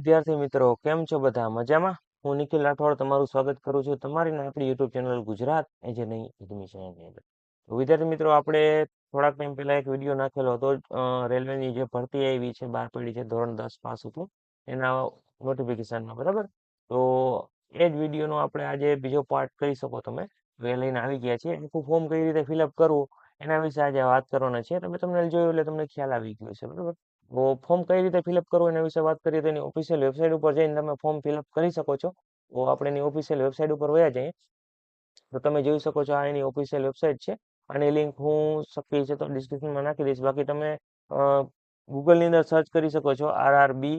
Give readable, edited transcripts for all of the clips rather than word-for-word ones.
વિદ્યાર્થી મિત્રો કેમ છો બધા મજામાં? હું નિખિલ રાઠોડ તમારું સ્વાગત કરું છું તમારી ને આપણી YouTube channel Gujarat engineering admission ની અંદર. તો વિદ્યાર્થી મિત્રો આપણે થોડાક ટાઈમ પહેલા એક વિડીયો નાખેલો હતો રેલવેની જે ભરતી આવી છે બહાર પડી છે ધોરણ 10 પાસ હતું એના નોટિફિકેશનમાં બરાબર. તો એ જ વિડીયોનો આપણે આજે બીજો પાર્ટ કરી શકો તમે. તો એ લઈને આવી ગયા છીએ આખું ફોર્મ કઈ રીતે ફિલઅપ કરવું એના વિશે આજે વાત કરવાના છે. તમે તમને જોયું એટલે તમને ખ્યાલ આવી ગયો છે બરાબર. તો ફોર્મ કઈ રીતે ફિલઅપ કરવું એના વિશે વાત કરીએ તો એની ઓફિશિયલ વેબસાઇટ ઉપર જઈને તમે ફોર્મ ફિલઅપ કરી શકો છો. તો આપણે એની ઓફિશિયલ વેબસાઇટ ઉપર વયા જઈએ તો તમે જોઈ શકો છો આ એની ઓફિશિયલ વેબસાઇટ છે. આની લિંક હું શક્ય છે તો ડિસ્ક્રિપ્શનમાં નાખી દઈશ. બાકી તમે ગૂગલની અંદર સર્ચ કરી શકો છો આરઆરબી,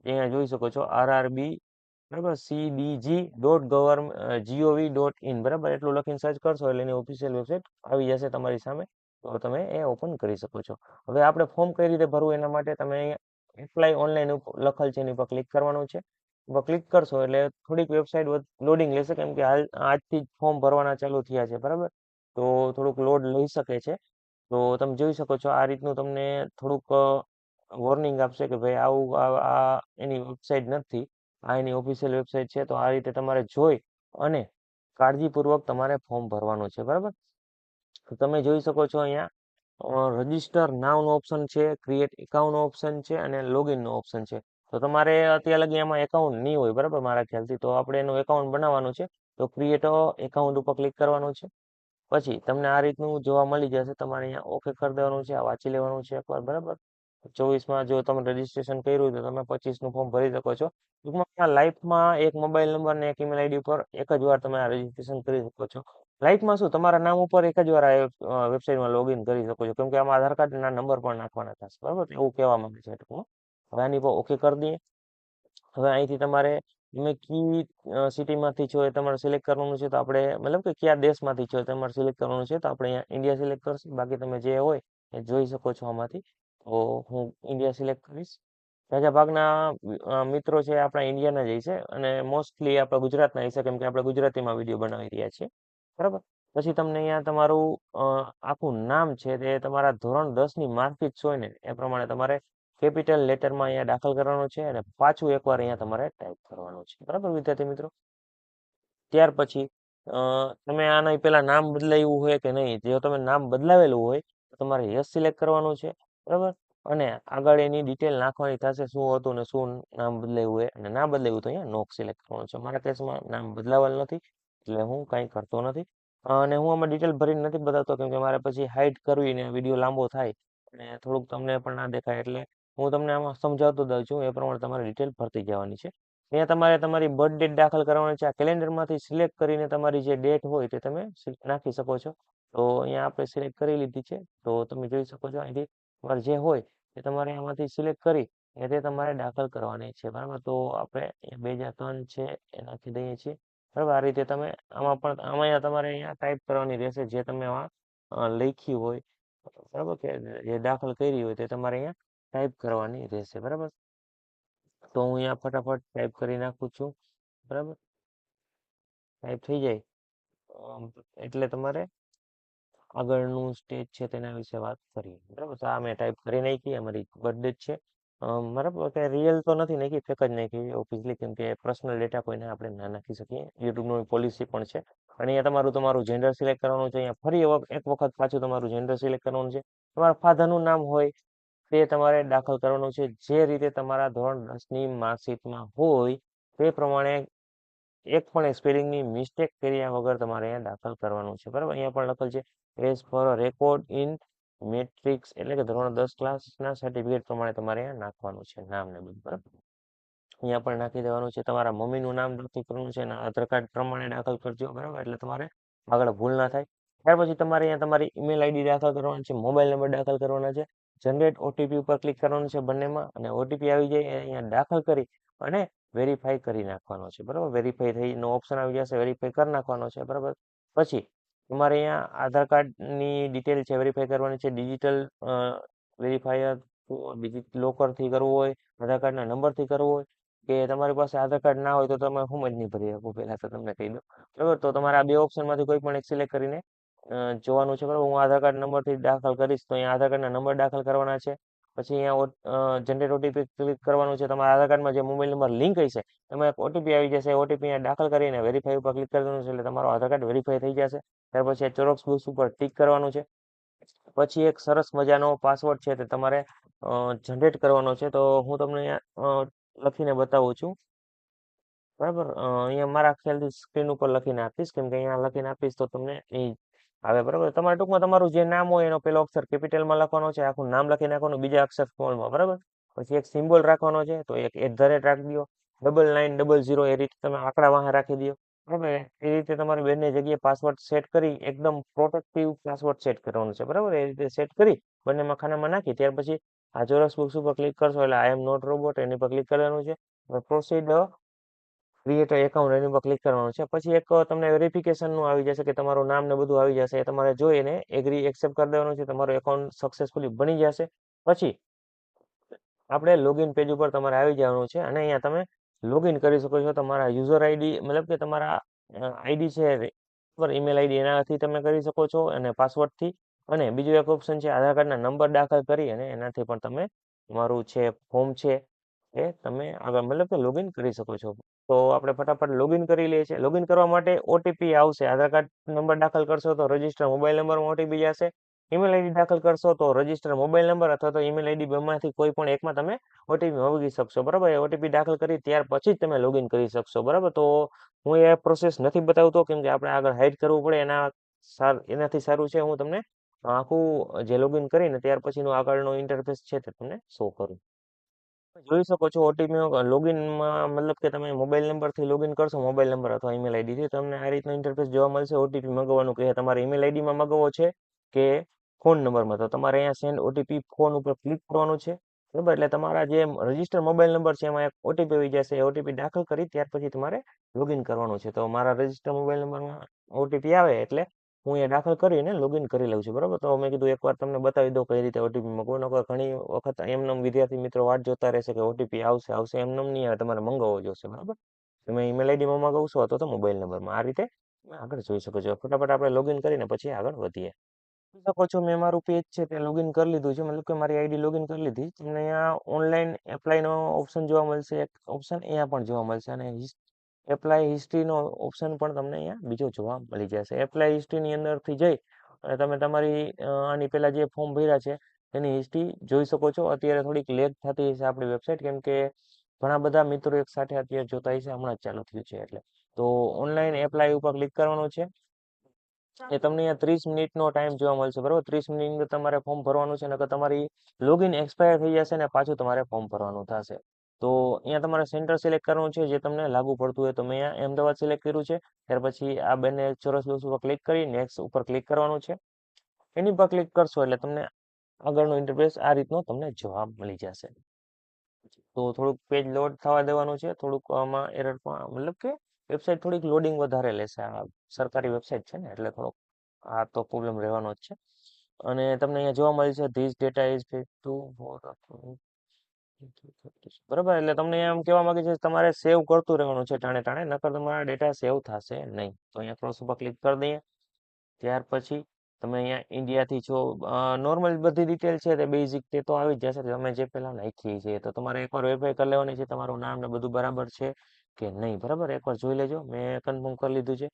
અહીંયા જોઈ શકો છો આરઆરબી બરાબર cdg.gov.in બરાબર એટલું લખીને સર્ચ કરશો એટલે એની ઓફિશિયલ વેબસાઇટ આવી જશે તમારી સામે. તો તમે એ ઓપન કરી શકો છો. હવે આપણે ફોર્મ કઈ રીતે ભરવું એના માટે તમે અહીંયા એપ્લાય ઓનલાઈન લખેલ છે એની પર ક્લિક કરવાનું છે. ઉપર ક્લિક કરશો એટલે થોડીક વેબસાઇટ લોડિંગ લેશે કેમ કે હાલ આજથી જ ફોર્મ ભરવાના ચાલુ થયા છે બરાબર. તો થોડુંક લોડ લઈ શકે છે. તો તમે જોઈ શકો છો આ રીતનું તમને થોડુંક વોર્નિંગ આપશે કે ભાઈ આવું આ એની વેબસાઇટ નથી, આ એની ઓફિશિયલ વેબસાઇટ છે. તો આ રીતે તમારે જોઈ અને કાળજીપૂર્વક તમારે ફોર્મ ભરવાનું છે બરાબર. તો તમે જોઈ શકો છો અહીંયા રજિસ્ટર નાવનો ઓપ્શન છે, ક્રિએટ એકાઉન્ટ નો ઓપ્શન છે અને લોગિન નો ઓપ્શન છે. તો તમારે અત્યાર લગી એમાં એકાઉન્ટ નહીં હોય બરાબર મારા ખ્યાલથી. તો આપણે એનું એકાઉન્ટ બનાવવાનું છે. તો ક્રિએટ એકાઉન્ટ ઉપર ક્લિક કરવાનું છે. પછી તમને આ રીતનું જોવા મળી જશે. તમારે અહીંયા ઓકે કરી દેવાનું છે. આ વાંચી લેવાનું છે એકવાર બરાબર. 24માં જો તમે રજીસ્ટ્રેશન કર્યું તો તમે 25નું ફોર્મ ભરી શકો છો. ટૂંકમાં લાઈફમાં એક મોબાઈલ નંબર ને એક ઈમેલ આઈડી ઉપર એક જ વાર તમે આ રજીસ્ટ્રેશન કરી શકો છો. લાઈફમાં શું તમારા નામ ઉપર એક જ વાર આ વેબસાઇટમાં લોગિન કરી શકો છો કેમ કે આમાં આધાર કાર્ડના નંબર પણ નાખવાના થશે બરાબર. એવું કહેવા માંગે છે ટૂંકમાં. હવે આની પર ઓકે કરી દઈએ. હવે અહીંથી તમારે તમે કી સિટીમાંથી છો એ તમારે સિલેક્ટ કરવાનું છે. તો આપણે મતલબ કે કયા દેશમાંથી છો એ તમારે સિલેક્ટ કરવાનું છે. તો આપણે અહીંયા ઇન્ડિયા સિલેક્ટ કરશું. બાકી તમે જે હોય એ જોઈ શકો છો આમાંથી. તો હું ઇન્ડિયા સિલેક્ટ કરીશ. જાજા ભાગના મિત્રો છે આપણા ઇન્ડિયાના જ હશે અને મોસ્ટલી આપણા ગુજરાતના હશે કેમ કે આપણે ગુજરાતીમાં વિડીયો બનાવી રહ્યા છીએ બરાબર. પછી તમને અહીંયા તમારું આખું નામ છે તે તમારા ધોરણ 10ની માર્કશીટ હોય ને એ પ્રમાણે તમારે કેપિટલ લેટરમાં અહીંયા દાખલ કરવાનું છે અને પાછું એકવાર અહીંયા તમારે ટાઈપ કરવાનું છે બરાબર વિદ્યાર્થી મિત્રો. ત્યાર પછી તમે આના પહેલા નામ બદલાવ્યું હોય કે નહીં, જો તમે નામ બદલાવેલું હોય તો તમારે યસ સિલેક્ટ કરવાનું છે બરાબર. અને આગળ એની ડિટેલ નાખવાની થશે શું હતું ને શું નામ બદલાયું હોય અને ના બદલાયું તો અહીંયા નો સિલેક્ટ કરવાનું છે. મારા કેસમાં નામ બદલાવેલ નથી એટલે હું કાંઈ કરતો નથી. અને હું આમાં ડિટેલ ભરીને નથી બતાવતો કેમ કે મારે પછી હાઈડ કરવી ને વિડીયો લાંબો થાય અને થોડુંક તમને પણ ના દેખાય એટલે હું તમને આમાં સમજાવતો દઉં છું એ પ્રમાણે તમારે ડિટેલ ભરતી જવાની છે. ત્યાં તમારે તમારી બર્થ ડેટ દાખલ કરવાની છે. આ કેલેન્ડરમાંથી સિલેક્ટ કરીને તમારી જે ડેટ હોય તે તમે નાખી શકો છો. તો અહીંયા આપણે સિલેક્ટ કરી લીધી છે. તો તમે જોઈ શકો છો અહીંથી તમારે જે હોય એ તમારે આમાંથી સિલેક્ટ કરી એ તે તમારે દાખલ કરવાની છે બરાબર. તો આપણે 2003 છે એ નાખી દઈએ છીએ બરાબર. આ રીતે તમે આમાં તમારે અહીંયા ટાઈપ કરવાની રહેશે જે તમે આમાં લખ્યું હોય બરાબર કે જે દાખલ કરી હોય તે તમારે અહીંયા ટાઈપ કરવાની રહેશે બરાબર. તો હું અહીંયા ફટાફટ ટાઈપ કરી નાખું છું બરાબર. ટાઈપ થઈ જાય એટલે તમારે આગળનું સ્ટેજ છે તેના વિશે વાત કરીએ બરાબર. તો આ મેં ટાઈપ કરી નાખી અમારી બર્થડે છે બરાબર. કે રિયલ તો નથી નાખી, ફેક જ નાખી ઓફિસલી કેમ કે પર્સનલ ડેટા કોઈને આપણે ના નાખી શકીએ. યુટ્યુબની પોલિસી પણ છે. અને અહીંયા તમારું જેન્ડર સિલેક્ટ કરવાનું છે. અહીંયા ફરી એક વખત પાછું તમારું જેન્ડર સિલેક્ટ કરવાનું છે. તમારા ફાધરનું નામ હોય તે તમારે દાખલ કરવાનું છે જે રીતે તમારા ધોરણ 10ની માર્કશીટમાં હોય તે પ્રમાણે એક પણ સ્પેલિંગની મિસ્ટેક કર્યા વગર તમારે અહીંયા દાખલ કરવાનું છે બરાબર. અહીંયા પણ લખેલ છે as per record in matrix એટલે કે ધોરણ 10 ક્લાસના સર્ટિફિકેટ પ્રમાણે તમારે અહીંયા નાખવાનું છે નામ ને બધું બરાબર. અહીંયા પણ નાખી દેવાનું છે. તમારા મમ્મીનું નામ દાખલ કરવાનું છે અને આધાર કાર્ડ પ્રમાણે દાખલ કરજો બરાબર એટલે તમારે આગળ ભૂલ ના થાય. ત્યાર પછી તમારે અહીંયા તમારી ઈમેલ આઈડી દાખલ કરવાની છે, મોબાઈલ નંબર દાખલ કરવાના છે. જનરેટ ઓટીપી ઉપર ક્લિક કરવાનું છે બંનેમાં અને ઓટીપી આવી જાય અહીંયા દાખલ કરી અને વેરીફાઈ કરી નાખવાનો છે બરાબર. વેરીફાઈ થઈનો ઓપ્શન આવી જશે, વેરીફાઈ કરી નાખવાનો છે બરાબર. પછી તમારે અહીંયા આધાર કાર્ડની ડિટેલ છે વેરીફાઈ કરવાની છે. ડિજિટલ વેરીફાયર લોકરથી કરવું હોય, આધાર કાર્ડના નંબરથી કરવું હોય કે તમારી પાસે આધાર કાર્ડ ના હોય તો તમે હું જ નહીં ભરી શકો પહેલા તો તમને કહી દઉં બરાબર. તો તમારે આ બે ઓપ્શનમાંથી કોઈ પણ એક સિલેક્ટ કરીને જોવાનું છે બરાબર. હું આધાર કાર્ડ નંબરથી દાખલ કરીશ તો અહીંયા આધાર કાર્ડના નંબર દાખલ કરવાના છે પછી અહીંયા જનરેટ ઓટીપી ક્લિક કરવાનું છે. તમારા આધાર કાર્ડમાં જે મોબાઈલ નંબર લિંક હશે એમાં એક ઓટીપી આવી જશે. ઓટીપી અહીંયા દાખલ કરીને વેરીફાઈ ઉપર ક્લિક કરી દેવાનું છે એટલે તમારો આધાર કાર્ડ વેરીફાઈ થઈ જશે. ત્યાર પછી આ ચોરસ બોક્સ ઉપર ટિક કરવાનું છે. પછી એક સરસ મજાનો પાસવર્ડ છે તે તમારે જનરેટ કરવાનો છે. તો હું તમને અહીંયા લખીને બતાવું છું. બરાબર, અહીંયા મારા ખ્યાલથી સ્ક્રીન ઉપર લખીને આપીશ, કેમ કે અહીંયા લખીને આપીશ તો તમને એ આવે. બરાબર, તમારે ટૂંકમાં તમારું જે નામ હોય એનો પેલો અક્ષર કેપિટલમાં લખવાનો છે, આખું નામ લખી નાખવાનું, બીજા અક્ષર સ્મોલમાં. બરાબર, પછી એક સિમ્બોલ રાખવાનો છે, તો એક રાખી દો, 9900 એ રીતે તમે આંકડા વાહે રાખી દો. બરાબર, એ રીતે તમારી બંને જગ્યાએ પાસવર્ડ સેટ કરી એકદમ પ્રોટેક્ટિવ પાસવર્ડ સેટ કરવાનો છે. બરાબર, એ રીતે સેટ કરી બંનેમાં ખાનામાં નાખી ત્યાર પછી આ ચોરસ બોક્સ ઉપર ક્લિક કરશો એટલે આઈ એમ નોટ રોબોટ એની પર ક્લિક કરવાનું છે. પ્રોસીડ ક્રિએટ એકાઉન્ટ એની પર ક્લિક કરવાનું છે. પછી એક તમને વેરિફિકેશનનું આવી જશે કે તમારું નામ ને બધું આવી જશે. એ તમારે જોઈને એગ્રી એક્સેપ્ટ કરી દેવાનું છે. તમારું એકાઉન્ટ સક્સેસફુલી બની જશે. પછી આપણે લોગિન પેજ ઉપર તમારે આવી જવાનું છે અને અહીંયા તમે લોગિન કરી શકો છો. તમારા યુઝર આઈડી મતલબ કે તમારા આઈડી છે પર ઈમેલ આઈડી એનાથી તમે કરી શકો છો અને પાસવર્ડથી. અને બીજું એક ઓપ્શન છે આધાર કાર્ડના નંબર દાખલ કરી અને એનાથી પણ તમે તમારું છે ફોર્મ છે એ તમે આગળ મતલબ કે લોગિન કરી શકો છો. તો આપણે ફટાફટ લોગિન કરી લઈએ છીએ. લોગિન કરવા માટે ઓટીપી આવશે. આધાર કાર્ડ નંબર દાખલ કરશો તો રજિસ્ટર મોબાઈલ નંબરમાં ઓટીપી જશે. ઈમેલ આઈડી દાખલ કરશો તો રજિસ્ટર મોબાઈલ નંબર અથવા તો ઈમેલ આઈડી બેમાંથી કોઈ પણ એકમાં તમે ઓટીપી માંગી શકશો. બરાબર, એ ઓટીપી દાખલ કરી ત્યાર પછી જ તમે લોગિન કરી શકશો. બરાબર, તો હું એ પ્રોસેસ નથી બતાવતો કેમ કે આપણે આગળ હાઈડ કરવું પડે. એનાથી સારું છે હું તમને આખું જે લોગિન કરીને ત્યાર પછીનું આગળનો ઇન્ટરફેસ છે તે તમને શો કરું. જોઈ શકો છો ઓટીપી લોગિનમાં મતલબ કે તમે મોબાઈલ નંબરથી લોગિન કરશો, મોબાઈલ નંબર અથવા ઈમેલ આઈડીથી તમને આ રીતનો ઇન્ટરફેસ જોવા મળશે. ઓટીપી મંગાવવાનું કહે તમારે ઈમેલ આઈડીમાં મગાવવો છે કે ફોન નંબરમાં, તો તમારે અહીંયા સેન્ડ ઓટીપી ફોન ઉપર ક્લિક કરવાનું છે. બરાબર, એટલે તમારા જે રજિસ્ટર મોબાઈલ નંબર છે એમાં એક ઓટીપી આવી જશે. એ ઓટીપી દાખલ કરી ત્યાર પછી તમારે લોગિન કરવાનું છે. તો મારા રજિસ્ટર મોબાઈલ નંબરમાં ઓટીપી આવે એટલે હું એ દાખલ કરીને લોગિન કરી લઉં છું. બરાબર, તો મેં કીધું એકવાર તમને બતાવી દઉં કઈ રીતે ઓટીપી મગવો. નકર ઘણી વખત એમનેમ વિદ્યાર્થી મિત્રો વાટ જોતા રહેશે કે ઓટીપી આવશે આવશે, એમનેમ નહીં આવે, તમારે મંગાવવો જોશે. બરાબર, તમે ઈમેલ આઈડીમાં મગાવશો અથવા તો મોબાઈલ નંબરમાં. આ રીતે તમે આગળ જોઈ શકો છો. ફટાફટ આપણે લોગિન કરીને પછી આગળ વધીએ. જોઈ શકો છો મેં મારું પેજ છે તે લોગિન કરી લીધું છે, મતલબ કે મારી આઈડી લોગિન કરી લીધી. તમને અહીંયા ઓનલાઈન એપ્લાયનો ઓપ્શન જોવા મળશે, એક ઓપ્શન અહીંયા પણ જોવા મળશે અને એપ્લાય હિસ્ટ્રીનો ઓપ્શન પણ તમને અહીંયા બીજો જોવા મળી જશે. એપ્લાય હિસ્ટ્રીની અંદરથી જઈ અને તમે તમારી આની પહેલા જે ફોર્મ ભર્યા છે એની હિસ્ટ્રી જોઈ શકો છો. અત્યારે થોડીક લેગ થતી હશે આપણી વેબસાઇટ કેમ કે ઘણા બધા મિત્રો એક સાથે અત્યારે જોતા હશે, હમણાં જ ચાલુ થયું છે એટલે. તો ઓનલાઈન એપ્લાય ઉપર ક્લિક કરવાનું છે. એ તમને અહીંયા 30 મિનિટનો ટાઈમ જોવા મળશે. બરાબર, 30 મિનિટની અંદર તમારે ફોર્મ ભરવાનું છે, નકર તમારી લોગિન એક્સપાયર થઈ જશે ને પાછું તમારે ફોર્મ ભરવાનું થશે. તો અહીંયા તમારે સેન્ટર સિલેક્ટ કરવાનું છે જે તમને લાગુ પડતું હોય. તો મેં અહીંયા અમદાવાદ સિલેક્ટ કર્યું છે. ત્યાર પછી આ બંને ચોરસ બોક્સ ઉપર ક્લિક કરી નેક્સ્ટ ઉપર ક્લિક કરવાનું છે. એની પર ક્લિક કરશો એટલે તમને આગળનો ઇન્ટરફેસ આ રીતનો તમને જોવા મળી જશે. તો થોડુંક પેજ લોડ થવા દેવાનું છે. થોડુંક આમાં એરર પણ મતલબ કે વેબસાઇટ થોડીક લોડિંગ વધારે લેશે. આ સરકારી વેબસાઇટ છે ને એટલે થોડોક આ તો પ્રોબ્લેમ રહેવાનો જ છે. અને તમને અહીંયા જોવા મળે છે this data is fit two બરાબર, એટલે તમને એમ કહેવા માંગે છે તમારે સેવ કરતું રહેવાનું છે ટાણે ટાણે, નકર તમારા ડેટા સેવ થશે નહીં. તો અહીંયા ક્રોસ ઉપર ક્લિક કરી દઈએ. ત્યાર પછી તમે અહીંયા ઇન્ડિયાથી છો, નોર્મલ બધી ડિટેલ છે તે બેઝિક તે તો આવી જ જશે. તમે જે પહેલા નાખી છે તો તમારે એકવાર વેરીફાઈ કરી લેવાની છે તમારું નામ ને બધું બરાબર છે કે નહીં. બરાબર, એકવાર જોઈ લેજો. મેં કન્ફર્મ કરી લીધું છે.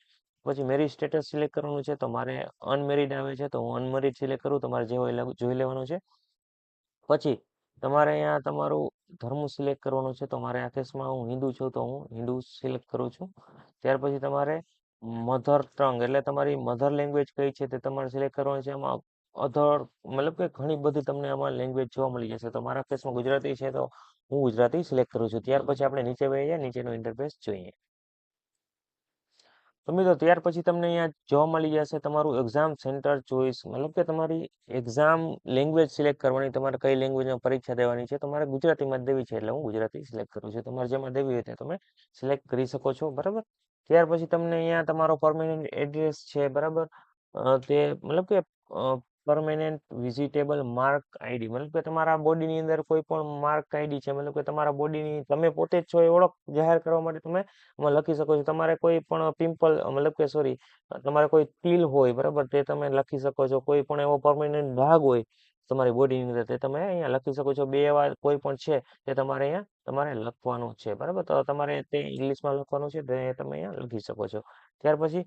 પછી મેરિટ સ્ટેટસ સિલેક્ટ કરવાનું છે. તો મારે અનમેરિડ આવે છે તો હું અનમેરિડ સિલેક્ટ કરું. તમારે જે હોય જોઈ લેવાનું છે. પછી તમારે અહીંયા તમારું ધર્મ સિલેક્ટ કરવાનું છે. તો મારે આ કેસમાં હું હિન્દુ છું તો હું હિન્દુ સિલેક્ટ કરું છું. ત્યાર પછી તમારે મધર ટંગ એટલે તમારી મધર લેંગ્વેજ કઈ છે તે તમારે સિલેક્ટ કરવાની છે. એમાં અધર મતલબ કે ઘણી બધી તમને આમાં લેંગ્વેજ જોવા મળી જશે. તો મારા કેસમાં ગુજરાતી છે તો હું ગુજરાતી સિલેક્ટ કરું છું. ત્યાર પછી આપણે નીચે વહી જાય, નીચેનો ઇન્ટરફેસ જોઈએ. તો મિત્રો ત્યાર પછી તમને અહીંયા જોવા મળી જશે તમારું એક્ઝામ સેન્ટર ચોઈસ, મતલબ કે તમારી એક્ઝામ લેંગ્વેજ સિલેક્ટ કરવાની. તમારે કઈ લેંગ્વેજમાં પરીક્ષા દેવાની છે. તમારે ગુજરાતીમાં જ દેવી છે એટલે હું ગુજરાતી સિલેક્ટ કરું છું. તમારે જેમાં દેવી હોય તે તમે સિલેક્ટ કરી શકો છો. બરાબર, ત્યાર પછી તમને અહીંયા તમારો પરમેનન્ટ એડ્રેસ છે. બરાબર, તે મતલબ કે પરમેનન્ટ વિઝિટેબલ માર્ક આઈડી, મતલબ કે તમારા બોડીની અંદર કોઈ પણ માર્ક આઈડી છે, મતલબ કે તમારા બોડીની તમે પોતે જ છો એ ઓળખ જાહેર કરવા માટે તમે આમાં લખી શકો છો. તમારે કોઈ પણ પિમ્પલ, મતલબ કે સોરી, તમારે કોઈ તિલ હોય, બરાબર, તે તમે લખી શકો છો. કોઈ પણ એવો પરમેનન્ટ ડાઘ હોય તમારી બોડીની અંદર, તે તમે અહીંયા લખી શકો છો. બે એવા કોઈ પણ છે તે તમારે અહીંયા તમારે લખવાનું છે, બરાબર. તો તમારે તે ઇંગ્લિશમાં લખવાનું છે, તે તમે અહીંયા લખી શકો છો. ત્યાર પછી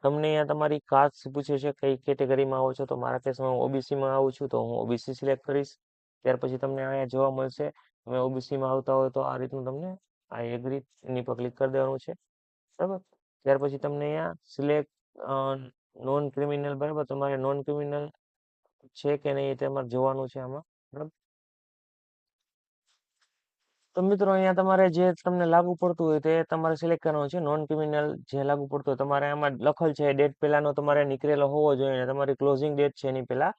તમને અહીંયા તમારી કાસ્ટ પૂછે છે, કઈ કેટેગરીમાં આવો છો. તો મારા કેસમાં હું ઓબીસીમાં આવું છું, તો હું ઓબીસી સિલેક્ટ કરીશ. ત્યાર પછી તમને અહીંયા જોવા મળશે, તમે ઓબીસીમાં આવતા હોય તો આ રીતનું તમને આ એગ્રી એની પર ક્લિક કરી દેવાનું છે, બરાબર. ત્યાર પછી તમને અહીંયા સિલેક્ટ નોન ક્રિમિનલ, બરાબર, તમારે નોન ક્રિમિનલ છે કે નહીં એ તમારે જોવાનું છે આમાં, બરાબર. તો મિત્રો અહીંયા તમારે જે તમને લાગુ પડતું હોય તે તમારે સિલેક્ટ કરવાનું છે. નોન ક્રિમિનલ જે લાગુ પડતું હોય તમારે આમાં લખેલ છે ડેટ પહેલાનો તમારે નીકળેલો હોવો જોઈએ, અને તમારી ક્લોઝિંગ ડેટ છે એની પહેલા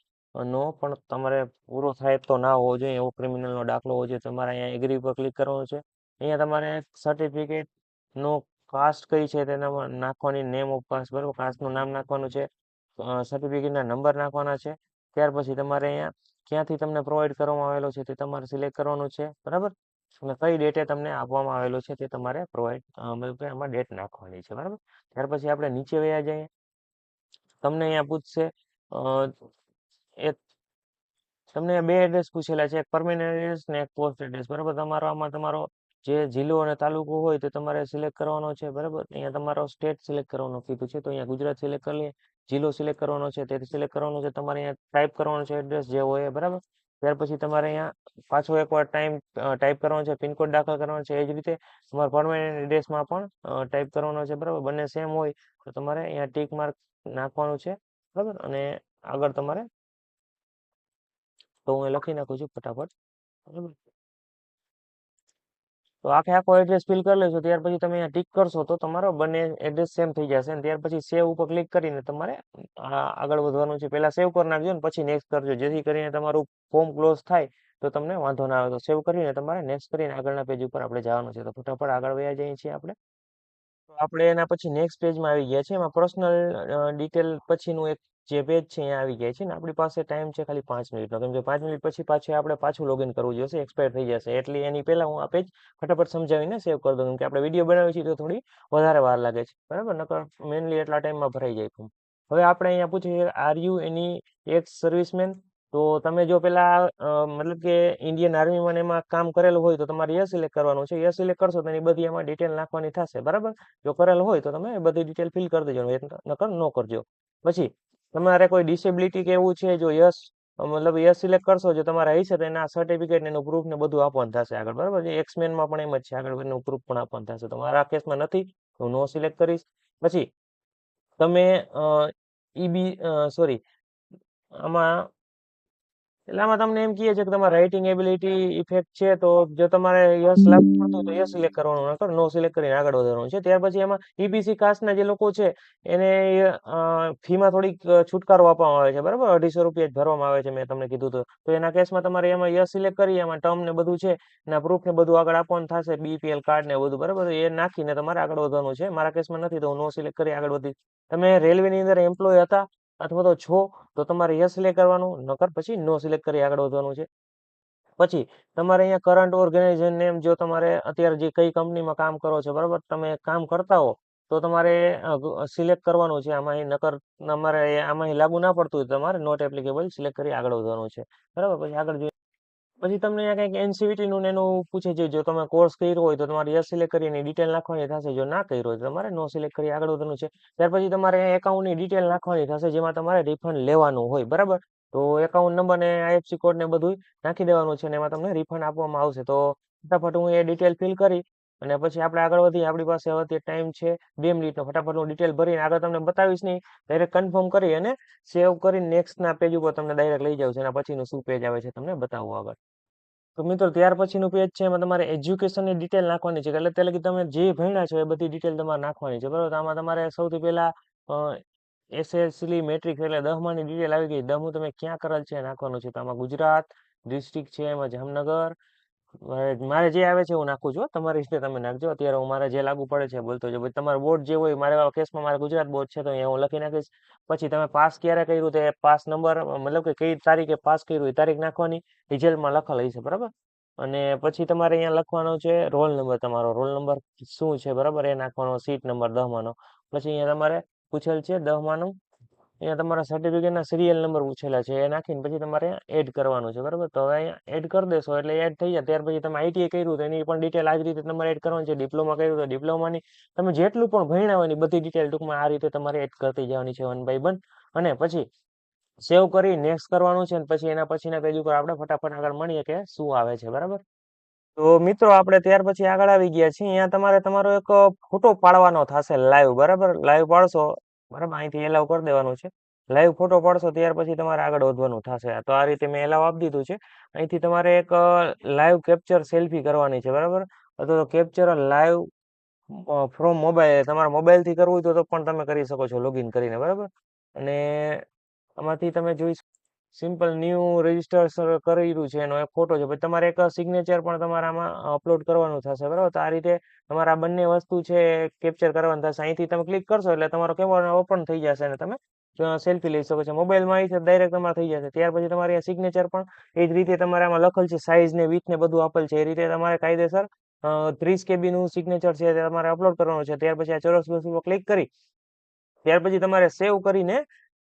નો પણ તમારે પૂરો થાય તો ના હોવો જોઈએ, એવો ક્રિમિનલનો દાખલો હોવો જોઈએ. તમારે અહીંયા એગ્રી પર ક્લિક કરવાનું છે. અહીંયા તમારે સર્ટિફિકેટ નો કાસ્ટ કઈ છે તેના નાખવાની, નેમ ઓફ કાસ્ટ, બરાબર, કાસ્ટનું નામ નાખવાનું છે. સર્ટિફિકેટના નંબર નાખવાના છે. ત્યાર પછી તમારે અહીંયા ક્યાંથી તમને પ્રોવાઈડ કરવામાં આવેલો છે તે તમારે સિલેક્ટ કરવાનું છે, બરાબર. અને કઈ ડેટે તમને આપવામાં આવેલો છે તે તમારે પ્રોવાઈડ, મતલબ કે આમાં ડેટ નાખવાની છે, બરાબર. ત્યાર પછી આપણે નીચે વયા જઈએ. તમને અહીંયા પૂછશે એક, તમને બે એડ્રેસ પૂછેલા છે, એક પરમેનન્ટ એડ્રેસ ને એક પોસ્ટ એડ્રેસ, બરાબર. તમારો આમાં તમારો જે જિલ્લો અને તાલુકો હોય તે તમારે સિલેક્ટ કરવાનો છે, બરાબર. અહીંયા તમારો સ્ટેટ સિલેક્ટ કરવાનું કીધું છે, તો અહીંયા ગુજરાત સિલેક્ટ કરી લઈએ. જિલ્લો સિલેક્ટ કરવાનો છે, તે સિલેક્ટ કરવાનું છે. તમારે અહીંયા ટાઈપ કરવાનું છે એડ્રેસ જે હોય, બરાબર. ત્યાર પછી તમારે અહીંયા પાછો એકવાર ટાઈપ કરવાનો છે, પિનકોડ દાખલ કરવાનો છે. એ જ રીતે તમારે પરમેનન્ટ એડ્રેસમાં પણ ટાઈપ કરવાનો છે, બરાબર. બંને સેમ હોય તો તમારે અહીંયા ટીક માર્ક નાખવાનું છે, બરાબર. અને આગળ તમારે, તો હું લખી નાખું છું ફટાફટ, બરાબર. તો આખે આખો એડ્રેસ ફિલ કરી લેશો. ત્યાર પછી તમે અહીંયા ટીક કરશો તો તમારો બંને એડ્રેસ સેમ થઈ જશે. અને ત્યાર પછી સેવ ઉપર ક્લિક કરીને તમારે આગળ વધવાનું છે. પહેલા સેવ કરી નાખજો ને પછી નેક્સ્ટ કરજો, જેથી કરીને તમારું ફોર્મ ક્લોઝ થાય તો તમને વાંધો ના આવે. તો સેવ કરીને તમારે નેક્સ્ટ કરીને આગળના પેજ ઉપર આપણે જવાનું છે. તો ફટાફટ આગળ વયા જઈએ છીએ આપણે. તો આપણે એના પછી નેક્સ્ટ પેજમાં આવી ગયા છે. એમાં પર્સનલ ડિટેલ પછીનું એક જે પેજ છે અહીંયા આવી ગયા છે ને. આપણી પાસે ટાઈમ છે ખાલી 5 મિનિટનો, કેમ કે 5 મિનિટ પછી પાછું આપણે પાછું લોગિન કરવું જોઈશે, એક્સપાયર થઈ જશે. એટલે એની પહેલા હું આ પેજ ફટાફટ સમજાવીને સેવ કરી દઉં, કેમ કે આપણે વિડીયો બનાવીએ છીએ તો થોડી વધારે વાર લાગે છે, બરાબર. નકર મેનલી એટલા ટાઈમમાં ભરાઈ જાય ફોર્મ. હવે આપણે અહીંયા પૂછીએ, are you any x servicemen. તો તમે જો પેલા મતલબ કે ઇન્ડિયન આર્મીમાં એમાં કામ કરેલું હોય તો તમારે યસ સિલેક્ટ કરવાનું છે. યસ સિલેક્ટ કરશો તો એની બધી એમાં ડિટેલ નાખવાની થશે, બરાબર. જો કરેલું હોય તો તમે બધી ડિટેલ ફિલ કરી દેજો, નકર નો કરજો. પછી તમારે કોઈ ડિસેબિલિટી કે એવું છે, જો યસ, મતલબ યસ સિલેક્ટ કરશો, જો તમારે હશે તો એના સર્ટિફિકેટ એનું પ્રૂફ ને બધું આપવાનું થશે આગળ, બરાબર. એક્સમેનમાં પણ એમ જ છે, આગળ એનું પ્રૂફ પણ આપવાનું થશે. તો મારા કેસમાં નથી, હું નો સિલેક્ટ કરીશ. પછી તમે ઈબી, સોરી, આમાં એટલે આમાં તમને એમ કહે છે કે તમારે રાઇટિંગ એબિલિટી ઇફેક્ટ છે, તો જો તમારે યસ લાગુ પડતું હોય તો યસ સિલેક્ટ કરવાનું, નકર નો સિલેક્ટ કરીને આગળ વધવાનું છે. ત્યાર પછી એમાં ઈબીસી કાસ્ટના જે લોકો છે એને ફીમાં થોડીક છુટકારો આપવામાં આવે છે, બરાબર. 250 રૂપિયા જ ભરવામાં આવે છે, મેં તમને કીધું તો એના કેસમાં તમારે એમાં યસ સિલેક્ટ કરી, એમાં ટર્મ ને બધું છે, એના પ્રૂફ ને બધું આગળ આપવાનું થશે, બીપીએલ કાર્ડ ને બધું, બરાબર. એ નાખીને તમારે આગળ વધવાનું છે. મારા કેસમાં નથી તો હું નો સિલેક્ટ કરી આગળ વધી. તમે રેલવેની અંદર એમ્પ્લોય હતા અથવા તો છો તો તમારે યસ સિલેક્ટ કરવાનું, નકર પછી નો સિલેક્ટ કરી આગળ વધવાનું છે. પછી તમારે અહીંયા કરંટ ઓર્ગેનાઇઝેશન નેમ, જો તમારે અત્યારે જે કઈ કંપનીમાં કામ કરો છો, બરાબર, તમે કામ કરતા હો તો તમારે સિલેક્ટ કરવાનું છે આમાં. નકર તમારે આમાં લાગુ ના પડતું હોય તો તમારે નોટ એપ્લિકેબલ સિલેક્ટ કરી આગળ વધવાનું છે, બરાબર. પછી આગળ જોઈએ. પછી તમને અહીંયા કંઈક એનસીવીટી નું એનું પૂછે છે. જો તમે કોર્સ કર્યો હોય તો તમારે યસ સિલેક્ટ કરીને ડિટેલ નાખવાની થશે. જો ના કર્યો હોય તો તમારે નો સિલેક્ટ કરી આગળ વધવાનું છે. ત્યાર પછી તમારે એકાઉન્ટની ડિટેલ નાખવાની થશે, જેમાં તમારે રિફંડ લેવાનું હોય, બરાબર. તો એકાઉન્ટ નંબર ને આઈએફસી કોડ ને બધું નાખી દેવાનું છે, અને એમાં તમને રિફંડ આપવામાં આવશે. તો ફટાફટ હું એ ડિટેલ ફિલ કરી અને પછી આપણે આગળ વધીએ. આપણી પાસે હવે ટાઈમ છે 2 મિનિટનો. ફટાફટ હું ડિટેલ ભરીને આગળ તમને બતાવીશ નહીં, ડાયરેક્ટ કન્ફર્મ કરી અને સેવ કરીને નેક્સ્ટ ના પેજ ઉપર તમને ડાયરેક્ટ લઈ જાવ છે. એના પછીનું શું પેજ આવે છે તમને બતાવું આગળ. તો મિત્રો ત્યાર પછીનું પેજ છે, એમાં તમારે એજ્યુકેશનની ડિટેલ નાખવાની છે. એટલે કે તમે જે ભણ્યા છો એ બધી ડિટેલ તમારે નાખવાની છે, બરાબર. તો આમાં તમારે સૌથી પહેલા એસએસસી મેટ્રિક એટલે 10માની ડિટેલ આવી ગઈ. 10મું તમે ક્યાં કરેલ છે એ નાખવાનું છે. તો આમાં ગુજરાત ડિસ્ટ્રિક્ટ છે, એમાં જામનગર, મારે જે આવે છે હું નાખું છું. તમારી રીતે તમે નાખજો. અત્યારે હું મારે જે લાગુ પડે છે બોલતો જો તમારો બોર્ડ જે હોય, મારે કેસમાં મારે ગુજરાત બોર્ડ છે તો અહીંયા હું લખી નાખીશ. પછી તમે પાસ ક્યારે કર્યું તે પાસ નંબર, મતલબ કે કઈ તારીખે પાસ કર્યું એ તારીખ નાખવાની, રિઝલ્ટમાં લખેલ હશે બરાબર. અને પછી તમારે અહીંયા લખવાનો છે રોલ નંબર, તમારો રોલ નંબર શું છે બરાબર એ નાખવાનો, સીટ નંબર 10માંનો. પછી અહીંયા તમારે પૂછેલ છે 10માંનું, અહીંયા તમારા સર્ટિફિકેટના સિરિયલ નંબર પૂછેલા છે એ નાખીને પછી તમારે એડ કરવાનું છે બરાબર. તો હવે અહીંયા એડ કરી દેશો એટલે એડ થઈ જાય. ત્યાર પછી તમે આઈટીઆઈ કર્યું તો એની પણ ડિટેલ આ જ રીતે તમારે એડ કરવાની છે. ડિપ્લોમા કર્યું તો ડિપ્લોમાની, તમે જેટલું પણ ભણ્યા હોય એની બધી ડિટેલ ટૂંકમાં આ રીતે તમારે એડ કરતી જવાની છે 1 by 1. અને પછી સેવ કરી નેક્સ્ટ કરવાનું છે. અને પછી એના પછીના પેજ ઉપર આપણે ફટાફટ આગળ મળીએ કે શું આવે છે બરાબર. તો મિત્રો આપણે ત્યાર પછી આગળ આવી ગયા છીએ. અહીંયા તમારે તમારો એક ફોટો પાડવાનો થશે લાઈવ બરાબર. લાઈવ પાડશો બરાબર, અહીંથી એલાવ કરી દેવાનું છે. લાઈવ ફોટો પાડશો ત્યાર પછી તમારે આગળ વધવાનું થશે. તો આ રીતે મેં એલાવ આપી દીધું છે. અહીંથી તમારે એક લાઈવ કેપ્ચર સેલ્ફી કરવાની છે બરાબર. અથવા તો કેપ્ચર લાઈવ ફ્રોમ મોબાઈલ, તમારા મોબાઈલથી કરવું હોય તો પણ તમે કરી શકો છો લોગિન કરીને બરાબર. અને આમાંથી તમે જોઈ સિમ્પલ ન્યૂ રજીસ્ટર કરેલું છે એનો એક ફોટો છે. પછી તમારે એક સિગ્નેચર પણ તમારે આમાં અપલોડ કરવાનું થશે બરાબર. તો આ રીતે તમારે આ બંને વસ્તુ છે કેપ્ચર કરવાની થશે. અહીંથી તમે ક્લિક કરશો એટલે તમારો કેમેરો ઓપન થઈ જશે અને તમે સેલ્ફી લઈ શકો છો. મોબાઈલમાં આવી છે ડાયરેક્ટ તમારે થઈ જશે. ત્યાર પછી તમારે સિગ્નેચર પણ એ જ રીતે તમારે આમાં લખેલ છે, સાઇઝ ને વિથ ને બધું આપેલ છે એ રીતે તમારે કાયદેસર 30 KB નું સિગ્નેચર છે તે તમારે અપલોડ કરવાનું છે. ત્યાર પછી આ ચોરસ બોક્સ ઉપર ક્લિક કરી ત્યાર પછી તમારે સેવ કરીને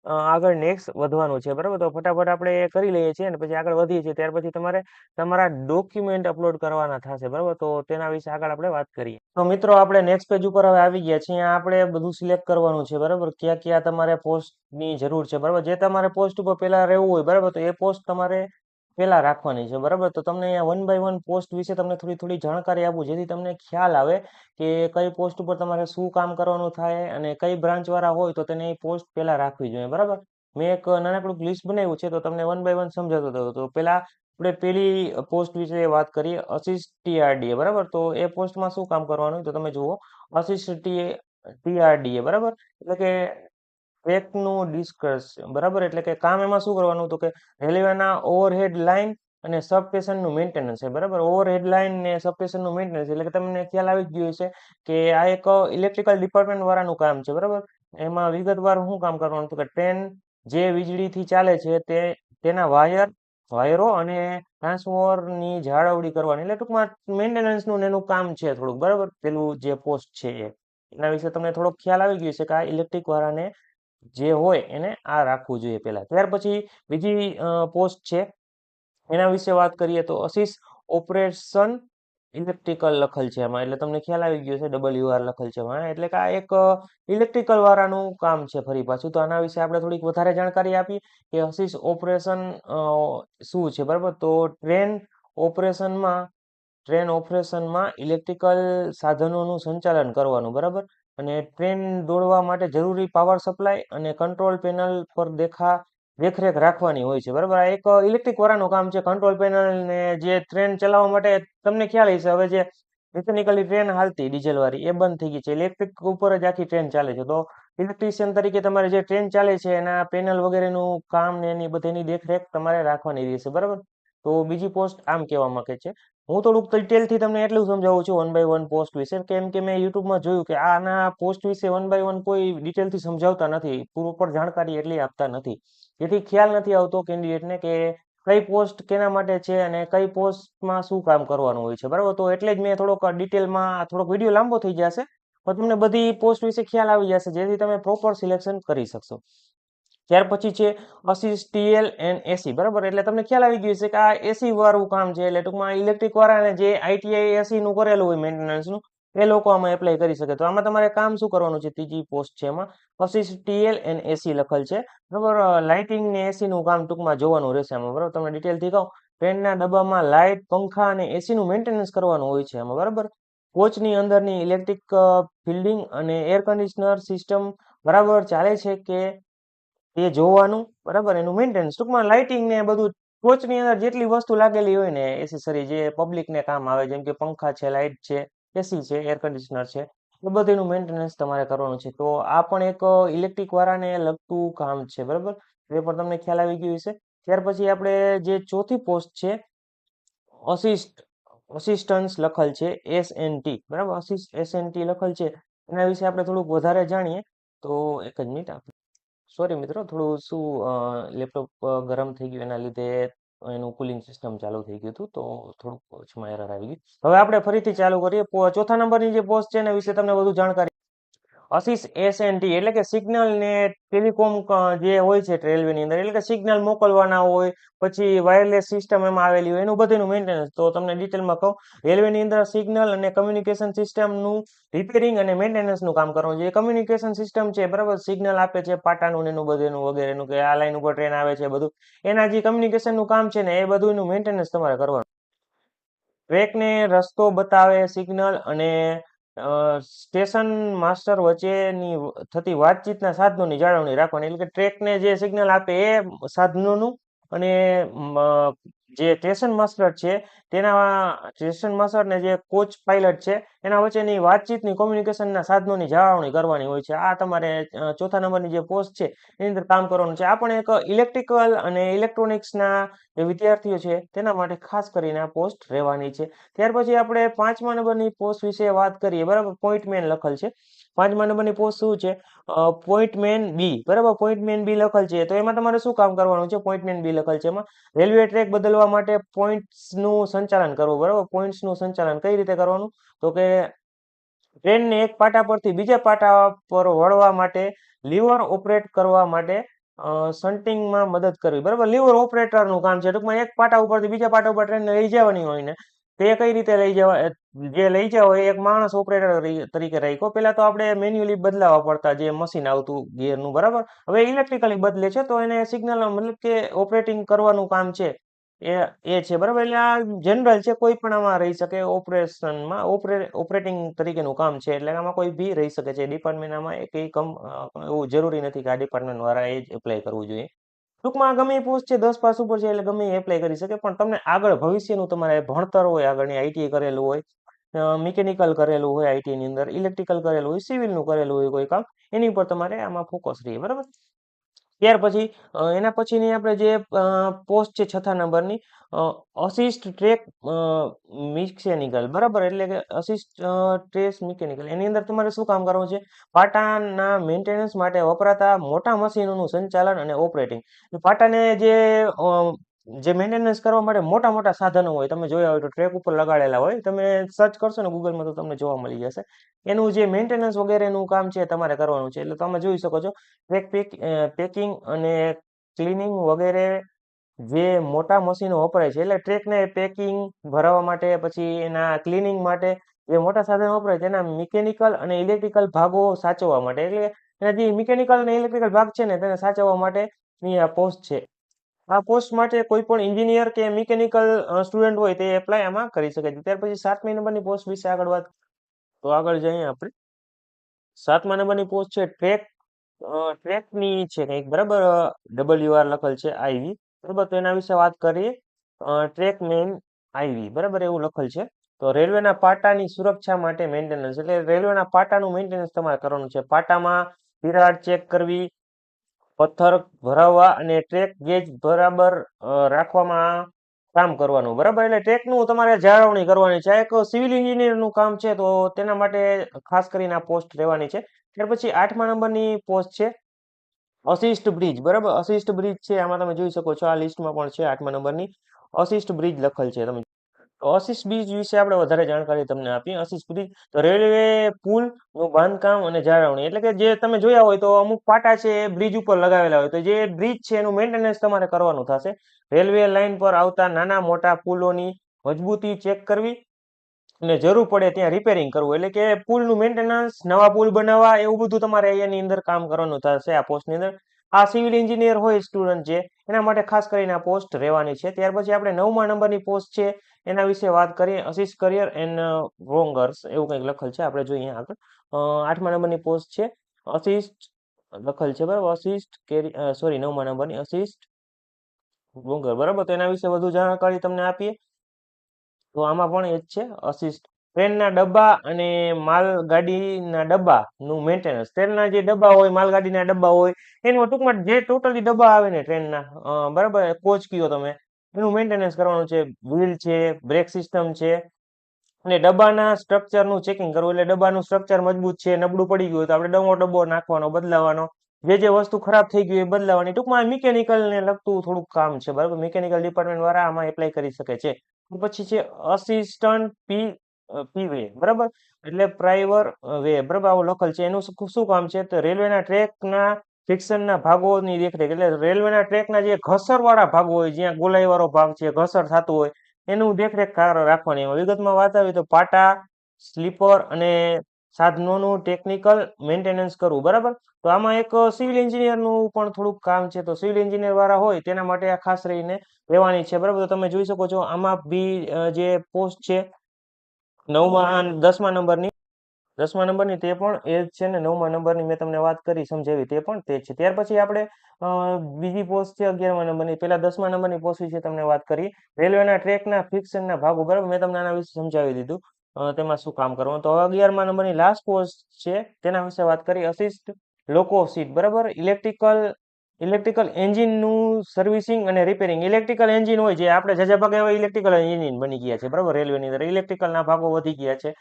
આગળ નેક્સ્ટ વધવાનું છે બરાબર. તો ફટાફટ આપણે એ કરી લઈએ છીએ અને પછી આગળ વધીએ છીએ. ત્યાર પછી તમારે તમારા ડોક્યુમેન્ટ અપલોડ કરવાના થશે બરાબર. તો તેના વિશે આગળ આપણે વાત કરીએ. તો મિત્રો આપણે નેક્સ્ટ પેજ ઉપર હવે આવી ગયા છીએ. આપણે બધું સિલેક્ટ કરવાનું છે બરાબર. ક્યાં ક્યાં તમારે પોસ્ટની જરૂર છે બરાબર. જે તમારે પોસ્ટ ઉપર પેલા રહેવું હોય બરાબર, તો એ પોસ્ટ તમારે પેલા રાખવાની છે બરાબર. તો તમને અહીંયા 1 by 1 પોસ્ટ વિશે તમને થોડી થોડી જાણકારી આપું, જેથી તમને ખ્યાલ આવે કે કઈ પોસ્ટ ઉપર તમારે શું કામ કરવાનું થાય અને કઈ બ્રાન્ચ વાળા હોય તો તેને એ પોસ્ટ પેલા રાખવી જોઈએ બરાબર. મેં એક નાનકડું લિસ્ટ બનાવ્યું છે તો તમને 1 by 1 સમજાતો હતો. તો પેલા આપણે પેલી પોસ્ટ વિશે વાત કરીએ, અસિસ્ટ ટીઆરડીએ બરાબર. તો એ પોસ્ટમાં શું કામ કરવાનું તો તમે જુઓ, અસિસ્ટ ટીઆરડીએ બરાબર. એટલે કે ટ્રેકનું ડિસ્કસ બરાબર. એટલે કે કામ એમાં શું કરવાનું તો કે રેલવેના ઓવરહેડ લાઇન અને સબસ્ટેશનનું મેન્ટેનન્સ છે બરાબર. ઓવરહેડ લાઇન ને સબસ્ટેશનનું મેન્ટેનન્સ એટલે કે તમને ખ્યાલ આવી જ ગયો છે કે આ એક ઇલેક્ટ્રિકલ ડિપાર્ટમેન્ટ વાળાનું કામ છે બરાબર. એમાં વિગતવાર શું કામ કરવાનું તો કે ટ્રેન જે વીજળીથી ચાલે છે તેના વાયરો અને ટ્રાન્સફોર્મરની જાળવણી કરવાની, એટલે ટૂંકમાં મેન્ટેનન્સનું એનું કામ છે થોડુંક બરાબર. પેલું જે પોસ્ટ છે એના વિશે તમને થોડોક ખ્યાલ આવી ગયો છે કે આ ઇલેક્ટ્રિક વાળાને જે હોય એને આ રાખવું જોઈએ પેલા. ત્યાર પછી બીજી પોસ્ટ છે એના વિશે વાત કરીએ તો અસિસ્ટ ઓપરેશન ઇલેક્ટ્રિકલ લખેલ છે એમાં. એટલે તમને ખ્યાલ આવી ગયો છે, WR લખેલ છે એમાં. એટલે કે આ એક ઇલેક્ટ્રિકલ વાળાનું કામ છે ફરી પાછું. તો આના વિશે આપણે થોડીક વધારે જાણકારી આપી કે અસિસ્ટ ઓપરેશન શું છે બરાબર. તો ટ્રેન ઓપરેશનમાં ઇલેક્ટ્રિકલ સાધનોનું સંચાલન કરવાનું બરાબર. અને ટ્રેન દોડવા માટે જરૂરી પાવર સપ્લાય અને કંટ્રોલ પેનલ પર દેખરેખ રાખવાની હોય છે બરાબર. આ એક ઇલેક્ટ્રિક વાળાનું કામ છે. કંટ્રોલ પેનલ ને જે ટ્રેન ચલાવવા માટે તમને ખ્યાલ હશે હવે જે મિકેનિકલી ટ્રેન હાલતી ડીઝલ વાળી એ બંધ થઈ ગઈ છે. ઇલેક્ટ્રિક ઉપર જ આખી ટ્રેન ચાલે છે. તો ઇલેક્ટ્રિશિયન તરીકે તમારે જે ટ્રેન ચાલે છે એના પેનલ વગેરેનું કામ ને એની બધીની દેખરેખ તમારે રાખવાની રહેશે બરાબર. તો બીજી પોસ્ટ આમ કહેવા માંગે છે. હું થોડુંક ડિટેલથી તમને એટલું સમજાવું છું 1 by 1 પોસ્ટ વિશે, કેમ કે મેં યુટ્યુબમાં જોયું કે આના પોસ્ટ વિશે 1 by 1 કોઈ ડિટેલથી સમજાવતા નથી, પ્રોપર જાણકારી એટલી આપતા નથી, જેથી ખ્યાલ નથી આવતો કેન્ડિડેટને કે કઈ પોસ્ટ કેના માટે છે અને કઈ પોસ્ટમાં શું કામ કરવાનું હોય છે બરાબર. તો એટલે જ મેં થોડોક ડિટેલમાં, થોડોક વિડીયો લાંબો થઈ જશે પણ તમને બધી પોસ્ટ વિશે ખ્યાલ આવી જશે, જેથી તમે પ્રોપર સિલેક્શન કરી શકશો. ત્યાર પછી છે અસિસ્ટ ટીએલ એન્ડ એસી બરાબર. એટલે તમને ખ્યાલ આવી ગયો છે કે આ એસી વાળું કામ છે. એટલે ટૂંકમાં ઇલેક્ટ્રિક વાળાને જે આઈટીઆઈ એસી નું કરેલું હોય મેન્ટેનન્સનું, એ લોકો આમાં એપ્લાય કરી શકે. તો આમાં તમારે કામ શું કરવાનું છે, ત્રીજી પોસ્ટ છે એમાં અસિસ્ટ ટીએલ એન્ડ એસી લખેલ છે બરાબર. લાઇટિંગ ને એસી નું કામ ટૂંકમાં જોવાનું રહેશે આમાં બરાબર. તમને ડિટેલથી કહું, ટ્રેનના ડબ્બામાં લાઇટ, પંખા અને એસી નું મેન્ટેનન્સ કરવાનું હોય છે આમાં બરાબર. કોચની અંદરની ઇલેક્ટ્રિક ફિલ્ડિંગ અને એર કન્ડિશનર સિસ્ટમ બરાબર ચાલે છે કે એ જોવાનું બરાબર. એનું મેન્ટેનન્સ ટૂંકમાં લાઇટિંગ ને બધું, ટોચની અંદર જેટલી વસ્તુ લાગેલી હોય ને એસેસરી જે પબ્લિક ને કામ આવે, જેમ કે પંખા છે, લાઇટ છે, એસી છે, એર કન્ડિશનર છે, એ બધીનું મેન્ટેનન્સ તમારે કરવાનું છે. તો આ પણ એક ઇલેક્ટ્રિક વાળાને લગતું કામ છે બરાબર. એ પણ તમને ખ્યાલ આવી ગયું હશે. ત્યાર પછી આપણે જે ચોથી પોસ્ટ છે અસિસ્ટ અસિસ્ટન્સ લખેલ છે SNT, બરાબર, SNT લખેલ છે. એના વિશે આપણે થોડુંક વધારે જાણીએ. તો એક જ મિનિટ, સોરી મિત્રો, થોડું શું લેપટોપ ગરમ થઈ ગયું, એના લીધે એનું કુલિંગ સિસ્ટમ ચાલુ થઈ ગયું હતું, તો થોડુંક વચમાં એરર આવી ગઈ. હવે આપણે ફરીથી ચાલુ કરીએ. ચોથા નંબરની જે પોસ્ટ છે એના વિશે તમને વધુ જાણકારી. અસીસ SNT એટલે કે સિગ્નલ ને ટેલિકોમ જે હોય છે રેલવેની અંદર, એટલે કે સિગ્નલ મોકલવાના હોય, પછી વાયરલેસ સિસ્ટમ એમાં આવેલી હોય, એનું બધું મેન્ટેનન્સ. તો તમને ડિટેલમાં કહું, રેલવેની અંદર સિગ્નલ અને કમ્યુનિકેશન સિસ્ટમનું રિપેરિંગ અને મેન્ટેનન્સનું કામ કરવાનું. જે કમ્યુનિકેશન સિસ્ટમ છે, બરાબર, સિગ્નલ આપે છે પાટાનું ને એનું બધું વગેરેનું, કે આ લાઈન ઉપર ટ્રેન આવે છે બધું, એના જે કમ્યુનિકેશનનું કામ છે ને, એ બધું એનું મેન્ટેનન્સ તમારે કરવાનું. ટ્રેકને રસ્તો બતાવે સિગ્નલ અને સ્ટેશન માસ્ટર વચ્ચેની થતી વાતચીતના સાધનોની જાળવણી રાખવાની. એટલે કે ટ્રેકને જે સિગ્નલ આપે એ સાધનોનું, અને જે સ્ટેશન માસ્ટર છે તેના સ્ટેશન માસ્ટર ને જે કોચ પાયલટ છે એના વચ્ચેની વાતચીતની કોમ્યુનિકેશનના સાધનોની જાળવણી કરવાની હોય છે. આ તમારે ચોથા નંબરની જે પોસ્ટ છે એની અંદર કામ કરવાનું છે. આ પણ એક ઇલેક્ટ્રિકલ અને ઇલેક્ટ્રોનિક્સના જે વિદ્યાર્થીઓ છે તેના માટે ખાસ કરીને આ પોસ્ટ રહેવાની છે. ત્યાર પછી આપણે પાંચમા નંબરની પોસ્ટ વિશે વાત કરીએ, બરાબર. પોઈન્ટમેન લખેલ છે. પાંચમા નંબરની પોસ્ટ શું છે? પોઈન્ટમેન બી, બરાબર, પોઈન્ટમેન બી લખેલ છે. તો એમાં તમારે શું કામ કરવાનું છે? પોઈન્ટમેન બી લખેલ છે. એમાં રેલવે ટ્રેક બદલવા માટે પોઈન્ટ્સનું સંચાલન કરવું, બરાબર. પોઈન્ટ્સનું સંચાલન કઈ રીતે કરવાનું? તો કે ટ્રેનને એક પાટા પરથી બીજા પાટા પર વળવા માટે લીવર ઓપરેટ કરવા માટે શન્ટિંગમાં મદદ કરવી, બરાબર. લીવર ઓપરેટરનું કામ છે. ટૂંકમાં એક પાટા ઉપરથી બીજા પાટા ઉપર ટ્રેનને લઈ જવાની હોય ને, તે કઈ રીતે લઈ જવા, જે લઈ જાવ એ એક માણસ ઓપરેટર તરીકે રાખ્યો. પેલા તો આપણે મેન્યુઅલી બદલાવા પડતા, જે મશીન આવતું ગિયરનું, બરાબર. હવે ઇલેક્ટ્રિકલી બદલે છે, તો એને સિગ્નલ મતલબ કે ઓપરેટિંગ કરવાનું કામ છે એ છે, બરાબર. એટલે આ જનરલ છે, કોઈ પણ આમાં રહી શકે ઓપરેશનમાં, ઓપરેટિંગ તરીકેનું કામ છે. એટલે આમાં કોઈ બી રહી શકે છે ડિપાર્ટમેન્ટ. આમાં એક એવું જરૂરી નથી કે આ ડિપાર્ટમેન્ટ વાળા એ જ એપ્લાય કરવું જોઈએ. ટૂંકમાં ગમે એ પોસ્ટ છે 10 પાસ ઉપર છે, એટલે ગમે એ એપ્લાય કરી શકે. પણ તમને આગળ ભવિષ્યનું તમારે ભણતર હોય, આગળની આઈટી કરેલું હોય, મિકેનિકલ કરેલું હોય, આઈટી ની અંદર ઇલેક્ટ્રિકલ કરેલું હોય, સિવિલનું કરેલું હોય કોઈ કામ, એની ઉપર તમારે આમાં ફોકસ રહે, બરાબર. ત્યાર પછી એના પછીની આપણે જે પોસ્ટ છે છઠ્ઠા નંબરની, અસિસ્ટ ટ્રેક મિકેનિકલ, બરાબર. એટલે કે અસિસ્ટ ટ્રેસ મિકેનિકલ, એની અંદર તમારે શું કામ કરવાનું છે? પાટાના મેન્ટેનન્સ માટે વપરાતા મોટા મશીનોનું સંચાલન અને ઓપરેટિંગ. પાટાને જે મેન્ટેનન્સ કરવા માટે મોટા મોટા સાધનો હોય, તમે જોયા હોય તો ટ્રેક ઉપર લગાડેલા હોય, તમે સર્ચ કરશો ને ગૂગલમાં તો તમને જોવા મળી જશે. એનું જે મેન્ટેનન્સ વગેરેનું કામ છે તમારે કરવાનું છે. એટલે તમે જોઈ શકો છો, ટ્રેક પેકિંગ અને ક્લિનિંગ વગેરે જે મોટા મશીનો વપરાય છે, એટલે ટ્રેકને પેકિંગ ભરાવવા માટે, પછી એના ક્લિનિંગ માટે જે મોટા સાધનો વપરાય તેના મિકેનિકલ અને ઇલેક્ટ્રિકલ ભાગો સાચવવા માટે, એટલે એના જે મિકેનિકલ અને ઇલેક્ટ્રિકલ ભાગ છે ને તેને સાચવવા માટેની આ પોસ્ટ છે. આ પોસ્ટ માટે કોઈ પણ એન્જિનિયર કે મિકેનિકલ સ્ટુડન્ટ હોય તે એપ્લાય આમાં કરી શકે છે. ત્યાર પછી સાતમી નંબરની પોસ્ટ વિશે આગળ વાત, તો આગળ જઈએ આપણે. સાતમા નંબરની પોસ્ટ છે ટ્રેકની છે કંઈક, બરાબર. WR લખેલ છે IV, બરાબર. તો એના વિશે વાત કરીએ. ટ્રેક મેન IV, બરાબર, એવું લખેલ છે. તો રેલવેના પાટાની સુરક્ષા માટે મેન્ટેનન્સ, એટલે રેલવેના પાટાનું મેન્ટેનન્સ તમારે કરવાનું છે. પાટામાં તિરાડ ચેક કરવી, પથ્થર ભરાવવા અને ટ્રેક ગેજ બરાબર રાખવામાં કામ કરવાનું, બરાબર. એટલે ટ્રેકનું તમારે જાળવણી કરવાની છે. આ એક સિવિલ એન્જિનિયરનું કામ છે, તો તેના માટે ખાસ કરીને આ પોસ્ટ રહેવાની છે. ત્યાર પછી આઠમા નંબરની પોસ્ટ છે અસિસ્ટ બ્રિજ, બરાબર. અસિસ્ટ બ્રિજ છે, આમાં તમે જોઈ શકો છો, આ લિસ્ટમાં પણ છે આઠમા નંબરની અસિસ્ટ બ્રિજ લખેલ છે. તમે અસિસ્ટ બ્રિજ વિશે આપણે વધારે જાણકારી તમને આપીએ. અસિસ્ટ બ્રિજ તો રેલવે પુલ નું બાંધકામ અને જાળવણી, એટલે કે જે તમે જોયા હોય તો અમુક પાટા છે એ બ્રિજ ઉપર લગાવેલા હોય, તો જે બ્રિજ છે એનું મેન્ટેનન્સ તમારે કરવાનું થશે. રેલવે લાઇન પર આવતા નાના મોટા પુલોની મજબૂતી ચેક કરવી અને જરૂર પડે ત્યાં રિપેરિંગ કરવું, એટલે કે પુલનું મેન્ટેનન્સ, નવા પુલ બનાવવા, એવું બધું તમારે એની અંદર કામ કરવાનું થશે આ પોસ્ટની અંદર. આ સિવિલ એન્જિનિયર હોય સ્ટુડન્ટ છે એના માટે ખાસ કરીને આ પોસ્ટ રહેવાની છે. ત્યાર પછી આપણે નવમા નંબરની પોસ્ટ છે એના વિશે વાત કરીએ. અસિસ્ટ કરિયર એન્ડ રોંગર્સ, એવું કંઈક લખેલ છે, આપણે જોઈએ આગળ. આઠમા નંબરની પોસ્ટ છે અસિસ્ટ લખેલ છે, બરાબર. અસિસ્ટ સોરી, નવમા નંબરની અસિસ્ટ રોંગર, બરાબર. તો એના વિશે વધુ જાણકારી તમને આપીએ. તો આમાં પણ એ જ છે અસિસ્ટ. ટ્રેનના ડબ્બા અને માલગાડીના ડબ્બાનું મેન્ટેનન્સ, ટ્રેનના જે ડબ્બા હોય, માલગાડીના ડબ્બા હોય, એનું ટૂંકમાં જે ટોટલી ડબ્બા આવે ને ટ્રેનના, બરાબર, કોચ કયો તમે, એનું મેન્ટેનન્સ કરવાનું છે. વ્હીલ છે, બ્રેક સિસ્ટમ છે, અને ડબ્બાના સ્ટ્રક્ચરનું ચેકિંગ કરવું, એટલે ડબ્બાનું સ્ટ્રક્ચર મજબૂત છે, નબળું પડી ગયું હોય તો આપણે નવો ડબ્બો નાખવાનો, બદલાવાનો, જે વસ્તુ ખરાબ થઈ ગઈ એ બદલાવાની. ટૂંકમાં મિકેનિકલ ને લગતું થોડુંક કામ છે, બરાબર. મિકેનિકલ ડિપાર્ટમેન્ટ વાળા આમાં એપ્લાય કરી શકે છે. પછી છે અસિસ્ટન્ટ પીવે, બરાબર, એટલે પ્રાઇવર વે, બરાબર, આવું લખેલ છે. એનું શું કામ છે? તો રેલવેના ટ્રેકના ફિક્શનના ભાગોની દેખરેખ, એટલે રેલવેના ટ્રેકના જે ઘસર વાળા ભાગો હોય, જ્યાં ગોલાઈ વાળો ભાગ છે, ઘસર થતું હોય, એનું દેખરેખ રાખવાની. એમાં વિગતમાં વાત આવી તો પાટા, સ્લીપર અને સાધનોનું ટેકનિકલ મેન્ટેનન્સ કરવું, બરાબર. તો આમાં એક સિવિલ એન્જિનિયરનું પણ થોડુંક કામ છે. તો સિવિલ એન્જિનિયર વાળા હોય તેના માટે આ ખાસ રહીને રહેવાની છે, બરાબર. તો તમે જોઈ શકો છો આમાં બી જે પોસ્ટ છે 10મા નંબરની, 10મા નંબરની તે પણ એ જ છે ને, 9મા નંબરની મેં તમને વાત કરી સમજાવી તે પણ તે જ છે. ત્યાર પછી આપણે બીજી પોસ્ટ છે 11મા નંબરની. પેલા 10મા નંબરની પોસ્ટ વિશે તમને વાત કરી, રેલવેના ટ્રેકના ફિક્શનના ભાગો, બરાબર. મેં તમને આના વિશે સમજાવી દીધું તેમાં શું કામ કરવાનું. તો 11મા નંબરની લાસ્ટ પોસ્ટ છે તેના વિશે વાત કરી, અસિસ્ટ લોકો સીટ, બરાબર. ઇલેક્ટ્રિકલ એન્જિનનું સર્વિસિંગ અને રિપેરિંગ. ઇલેક્ટ્રિકલ એન્જિન હોય, જે આપણે જાજા ભાગે હવે ઇલેક્ટ્રિકલ એન્જિન બની ગયા છે, બરાબર. રેલવેની અંદર ઇલેક્ટ્રિકલના ભાગો વધી ગયા છે.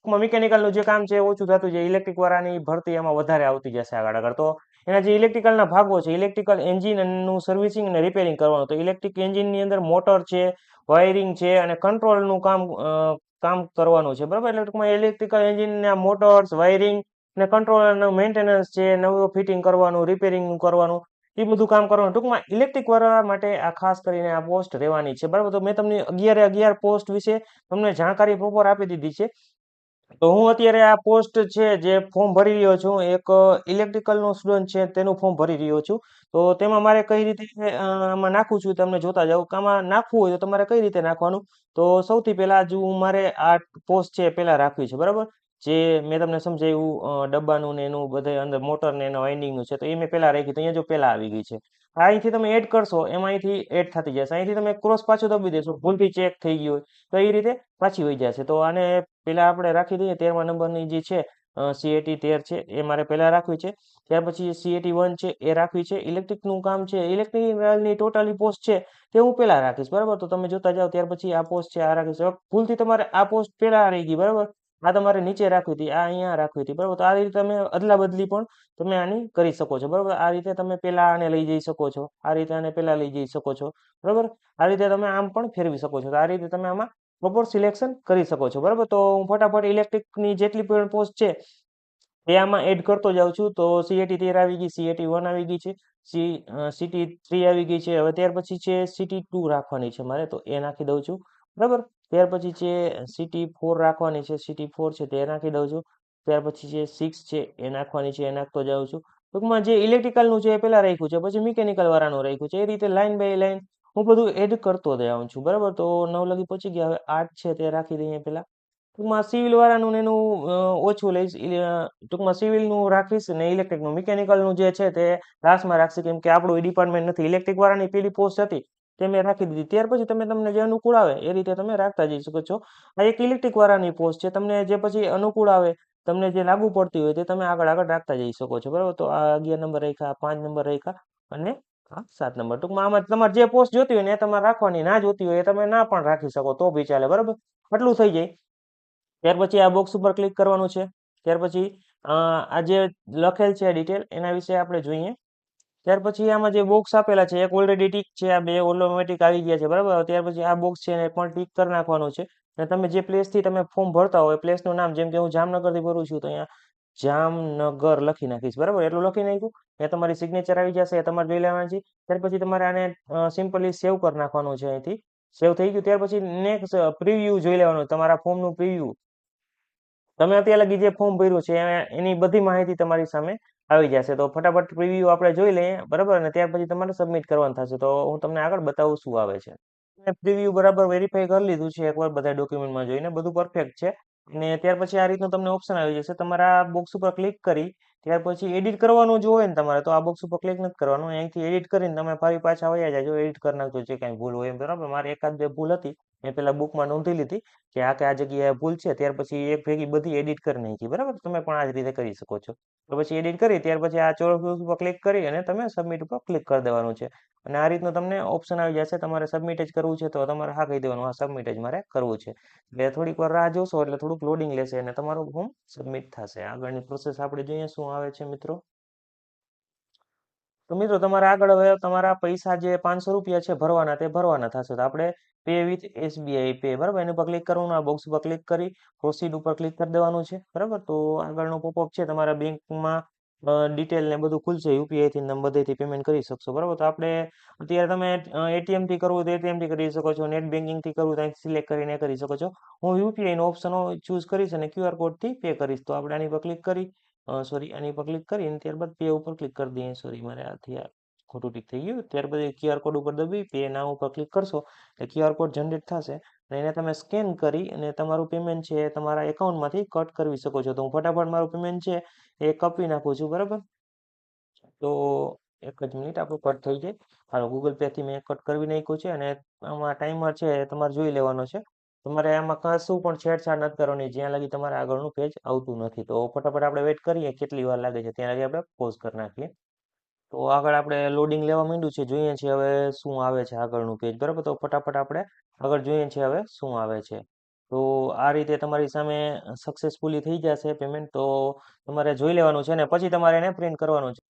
મિકેનિકલનું જે કામ છે એ ઓછું થતું જાય, ઇલેક્ટ્રિક વાળાની ભરતી એમાં વધારે આવતી જશે આગળ આગળ. તો એના જે ઇલેક્ટ્રિકલના ભાગો છે, ઇલેક્ટ્રિકલ એન્જિનનું સર્વિસિંગ અને રિપેરિંગ કરવાનું. તો ઇલેક્ટ્રિક એન્જિનની અંદર મોટર છે, વાયરિંગ છે અને કંટ્રોલનું કામ કરવાનું છે, બરાબર. એટલે ટૂંકમાં ઇલેક્ટ્રિકલ એન્જિનના મોટર્સ, વાયરિંગ અને કંટ્રોલરનું મેન્ટેનન્સ છે, નવું ફિટિંગ કરવાનું, રિપેરિંગ કરવાનું, એ બધું કામ કરવાનું. ટૂંકમાં ઇલેક્ટ્રિક વાળા માટે આ ખાસ કરીને આ પોસ્ટ રહેવાની છે, બરાબર. તો મેં તમને 11 પોસ્ટ વિશે તમને જાણકારી પ્રોપર આપી દીધી છે. તો હું અત્યારે આ પોસ્ટ છે જે ફોર્મ ભરી રહ્યો છું, એક ઇલેક્ટ્રિકલનો સ્ટુડન્ટ છે તેનું ફોર્મ ભરી રહ્યો છું. તો તેમાં મારે કઈ રીતે આમાં નાખું છું તમને જોતા જાવ કે આમાં નાખવું હોય તો તમારે કઈ રીતે નાખવાનું. તો સૌથી પહેલા જો મારે આ પોસ્ટ છે પહેલા રાખવી છે, બરાબર. જે મેં તમને સમજાવ્યું ડબ્બાનું ને એનું બધે અંદર મોટર ને એના વાઇન્ડિંગનું છે, તો એ મેં પહેલા રાખી, તો અહીંયા જો પહેલા આવી ગઈ છે. અહીંથી તમે એડ કરશો એમાં અહીંથી એડ થતી જશે. અહીંથી તમે ક્રોસ પાછું દબી દેશો, ભૂલથી ચેક થઈ ગયું હોય તો એ રીતે પાછી વહી જશે. તો આને પેલા આપણે રાખી દઈએ. 13મા નંબરની જે છે CAT 13 છે એ મારે પહેલા રાખવી છે. ત્યાર પછી CAT 1 છે એ રાખવી છે. ઇલેક્ટ્રિકનું કામ છે, ઇલેક્ટ્રિકલની ટોટલી પોસ્ટ છે તે હું પહેલા રાખીશ, બરાબર. તો તમે જોતા જાઓ. ત્યાર પછી આ પોસ્ટ છે આ રાખીશ. હવે ભૂલથી તમારે આ પોસ્ટ પહેલા રહી ગઈ, બરાબર. આ તમારે નીચે રાખવી હતી, આ અહીંયા રાખવી હતી, બરાબર. તો આ રીતે તમે અદલા બદલી પણ તમે આની કરી શકો છો, બરાબર. આ રીતે તમે પહેલા આને લઈ જઈ શકો છો, આ રીતે આને પહેલા લઈ જઈ શકો છો, બરાબર. આ રીતે તમે આમ પણ ફેરવી શકો છો. તો આ રીતે તમે આમાં પ્રોપર સિલેક્શન કરી શકો છો, બરાબર. તો હું ફટાફટ ઇલેક્ટ્રિકની જેટલી પણ પોસ્ટ છે એ આમાં એડ કરતો જાઉં છું. તો CAT 13 આવી ગઈ, CAT 1 આવી ગઈ છે, CT 3 આવી ગઈ છે. હવે ત્યાર પછી છે CT 2 રાખવાની છે મારે, તો એ નાખી દઉં છું, બરાબર. ત્યાર પછી છે CT 4 રાખવાની છે, CT 4 છે તે નાખી દઉં છું. ત્યાર પછી છે 6 છે એ નાખવાની છે, એ નાખતો જાઉં છું. ટૂંકમાં જે ઇલેક્ટ્રિકલનું છે એ પહેલા રાખ્યું છે, પછી મિકેનિકલ વાળાનું રાખ્યું છે, એ રીતે લાઈન બાય લાઈન હું બધું એડ કરતો જાઉં છું, બરાબર. તો 9 લગી પહોંચી ગયા. હવે 8 છે તે રાખી દઈએ પહેલા. ટૂંકમાં સિવિલ વાળાનું ને એનું ઓછું લઈશ. ટૂંકમાં સિવિલનું રાખીશ ને ઇલેક્ટ્રિકનું, મિકેનિકલનું જે છે તે લાસ્ટમાં રાખશે, કેમ કે આપણું ડિપાર્ટમેન્ટ નથી. ઇલેક્ટ્રિક વાળાની પેલી પોસ્ટ હતી તે મેં રાખી દીધી. ત્યાર પછી તમને જે અનુકૂળ આવે એ રીતે તમે રાખતા જઈ શકો છો. આ એક ઇલેક્ટ્રિક વાળાની પોસ્ટ છે, તમને જે પછી અનુકૂળ આવે, તમને જે લાગુ પડતી હોય તે તમે આગળ આગળ રાખતા જઈ શકો છો, બરાબર. તો આ 11 નંબર રાખ્યા, 5 નંબર રાખ્યા અને આ 7 નંબર. ટૂંકમાં આમાં તમારે જે પોસ્ટ જોતી હોય ને એ તમારે રાખવાની, ના જોતી હોય એ તમે ના પણ રાખી શકો તો બી ચાલે, બરાબર. આટલું થઈ જાય. ત્યાર પછી આ બોક્સ ઉપર ક્લિક કરવાનું છે. ત્યાર પછી આ જે લખેલ છે ડિટેલ એના વિશે આપણે જોઈએ. ત્યાર પછી આમાં જે બોક્સ આપેલા છે, એક ઓલરેડી ટીક છે, આ બે ઓટોમેટિક આવી ગયા છે, બરાબર. ત્યાર પછી આ બોક્સ છે એને પણ ટીક કરી નાખવાનું છે. અને તમે જે પ્લેસથી તમે ફોર્મ ભરતા હોય પ્લેસનું નામ, જેમ કે હું જામનગરથી ભરું છું તો અહીંયા જામનગર લખી નાખીશ, બરાબર. એટલું લખી નાખ્યું એ તમારી સિગ્નેચર આવી જશે, એ તમારે જોઈ લેવાની છે. ત્યાર પછી તમારે આને સિમ્પલી સેવ કરી નાખવાનું છે. અહીંથી સેવ થઈ ગયું. ત્યાર પછી નેક્સ્ટ પ્રિવ્યુ જોઈ લેવાનું, તમારા ફોર્મનું પ્રિવ્યુ. તમે અત્યાર લગી જે ફોર્મ ભર્યું છે એની બધી માહિતી તમારી સામે આવી જશે. તો ફટાફટ પ્રિવ્યુ આપણે જોઈ લઈએ, બરાબર. અને ત્યાર પછી તમારે સબમિટ કરવાનું થશે. તો હું તમને આગળ બતાવું શું આવે છે. મેં પ્રિવ્યુ બરાબર વેરીફાઈ કરી લીધું છે એકવાર બધા ડોક્યુમેન્ટમાં જોઈને, બધું પરફેક્ટ છે. અને ત્યાર પછી આ રીતનું તમને ઓપ્શન આવી જશે. તમારા બોક્સ ઉપર ક્લિક કરી ત્યાર પછી એડિટ કરવાનું જો હોય ને તમારે, તો આ બોક્સ ઉપર ક્લિક નથી કરવાનું. અહીંથી એડિટ કરીને તમે ફરી પાછા વયા જાજો, એડિટ કરી નાખજો જે કાંઈ ભૂલ હોય એમ, બરાબર. મારે એકાદ બે ભૂલ હતી મેં પેલા બુકમાં નોંધી લીધી કે આ જગ્યાએ ભૂલ છે, ત્યાર પછી એક ભેગી બધી એડિટ કરી નાખી, બરાબર. તમે પણ આ જ રીતે કરી શકો છો. તો પછી એડિટ કરી ત્યાર પછી આ ચોરસ ઉપર ક્લિક કરી અને તમે સબમિટ ઉપર ક્લિક કરી દેવાનું છે. અને આ રીતનું તમને ઓપ્શન આવી જશે. તમારે સબમિટ જ કરવું છે તો તમારે હા કહી દેવાનું, હા સબમિટ જ મારે કરવું છે. એટલે થોડીક વાર રાહ જોશો એટલે થોડુંક લોડિંગ લેશે અને તમારું ફોર્મ સબમિટ થશે. આગળની પ્રોસેસ આપણે જોઈએ શું આવે છે મિત્રો. તો મિત્રો તમારે આગળ હવે તમારા પૈસા જે 500 રૂપિયા છે ભરવાના, તે ભરવાના થશે. તો આપણે પે વિથ SBI પે, બરાબર, એની ઉપર ક્લિક કરવાનું. આ બોક્સ ઉપર ક્લિક કરી પ્રોસીડ ઉપર ક્લિક કરી દેવાનું છે, બરાબર. તો આગળનો પોપઅપ છે, તમારા બેંકમાં ડિટેલ ને બધું ખુલશે. યુપીઆઈ થી તમે બધેથી પેમેન્ટ કરી શકશો, બરાબર. તો આપણે અત્યારે તમે એટીએમ થી કરવું તો એટીએમ થી કરી શકો છો, નેટ બેન્કિંગ થી કરવું તો અહીં સિલેક્ટ કરીને કરી શકો છો. હું યુપીઆઈ નો ઓપ્શન ચૂઝ કરીશ અને QR કોડ થી પે કરીશ. તો આપણે આની પર ક્લિક કરી સોરી આની પર ક્લિક કરી અને ત્યારબાદ પે ઉપર ક્લિક કરી દઈએ. સોરી મારે આથી ખોટું ટીક થઈ ગયું. ત્યારબાદ QR કોડ ઉપર દબી પે નાવ ઉપર ક્લિક કરશો એટલે QR કોડ જનરેટ થશે અને એને તમે સ્કેન કરી અને તમારું પેમેન્ટ છે એ તમારા એકાઉન્ટમાંથી કટ કરવી શકો છો. તો હું ફટાફટ મારું પેમેન્ટ છે એ કાપી નાખું છું, બરાબર. તો એક જ મિનિટ આપણું કટ થઈ જાય. હાલો, ગૂગલ પે થી મેં કટ કરી નાખ્યું છે અને આમાં ટાઈમર છે એ તમારે જોઈ લેવાનો છે. તમારે આમાં કશું પણ છેડછાડ નથી કરવાની જ્યાં લગી તમારે આગળનું પેજ આવતું નથી. તો ફટાફટ આપણે વેઇટ કરીએ કેટલી વાર લાગે છે ત્યાં લગી આપણે પોઝ કરી નાખીએ. તો આગળ આપણે લોડિંગ લેવા માંડ્યું છે, જોઈએ છીએ હવે શું આવે છે આગળનું પેજ, બરાબર. તો ફટાફટ આપણે આગળ જોઈએ છીએ હવે શું આવે છે. તો આ રીતે તમારી સામે સક્સેસફુલી થઈ જશે પેમેન્ટ. તો તમારે જોઈ લેવાનું છે ને પછી તમારે એને પ્રિન્ટ કરવાનું છે.